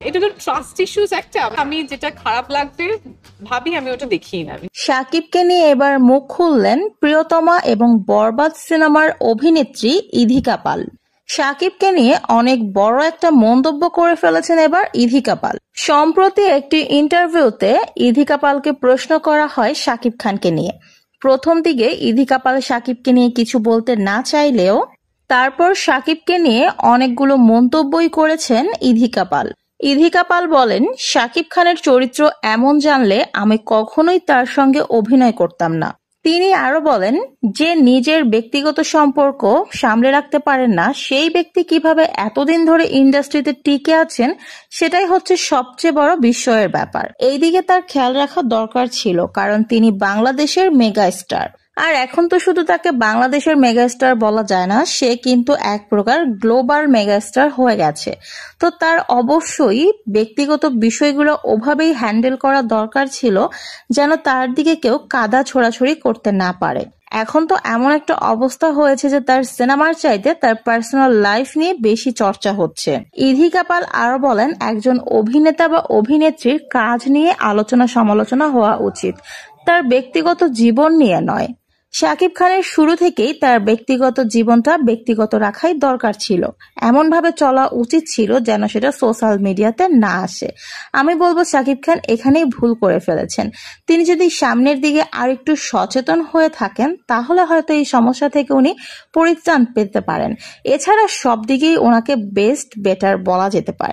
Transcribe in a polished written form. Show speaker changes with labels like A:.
A: এটা তো trust issues একটা। আমি যেটা খারাপ লাগবে ভাবি আমি ওটা দেখিই না।
B: শাকিবকে নিয়ে এবার মুখ খুললেন প্রিয়তমা এবং বরবাদ সিনেমার অভিনেত্রী ইধিকা পাল। শাকিবকে নিয়ে অনেক বড় একটা মন্তব্য করে ফেলেছেন এবার ইধিকা পাল। সম্প্রতি একটি ইন্টারভিউতে ইধিকা পালকে প্রশ্ন করা হয় শাকিব খানকে নিয়ে। প্রথম দিকে ইধিকা পাল শাকিবকে নিয়ে কিছু বলতে না চাইলেও তারপর শাকিবকে নিয়ে অনেকগুলো মন্তব্যই করেছেন ইধিকা পাল। ইধিকা পাল বলেন, শাকিব খানের চরিত্র এমন জানলে আমি কখনোই তার সঙ্গে অভিনয় করতাম না। তিনি আরো বলেন, যে নিজের ব্যক্তিগত সম্পর্ক সামলে রাখতে পারেন না সেই ব্যক্তি কিভাবে এতদিন ধরে ইন্ডাস্ট্রিতে টিকে আছেন সেটাই হচ্ছে সবচেয়ে বড় বিস্ময়ের ব্যাপার। এইদিকে তার খেয়াল রাখা দরকার ছিল, কারণ তিনি বাংলাদেশের মেগা স্টার। আর এখন তো শুধু তাকে বাংলাদেশের মেগাস্টার বলা যায় না, সে কিন্তু এক প্রকার গ্লোবাল মেগাস্টার হয়ে গেছে। তো তার অবশ্যই ব্যক্তিগত বিষয়গুলো ওভাবেই হ্যান্ডেল করা দরকার ছিল যেন তার দিকে কেউ কাদা ছোড়াছুড়ি করতে না পারে। এখন তো এমন একটা অবস্থা হয়েছে যে তার সিনেমার চাইতে তার পার্সোনাল লাইফ নিয়ে বেশি চর্চা হচ্ছে। ইধিকা পাল আরো বলেন, একজন অভিনেতা বা অভিনেত্রীর কাজ নিয়ে আলোচনা সমালোচনা হওয়া উচিত, তার ব্যক্তিগত জীবন নিয়ে নয়। শাকিব খানের শুরু থেকেই তার ব্যক্তিগত জীবনটা ব্যক্তিগত রাখাই দরকার ছিল, এমন ভাবে চলা উচিত ছিল যেন সেটা সোশ্যাল মিডিয়াতে না আসে। আমি বলবো শাকিব খান এখানেই ভুল করে ফেলেছেন। তিনি যদি সামনের দিকে আর একটু সচেতন হয়ে থাকেন তাহলে হয়তো এই সমস্যা থেকে উনি পরিত্রাণ পেতে পারেন। এছাড়া সব দিকেই ওনাকে বেস্ট বেটার বলা যেতে পারে।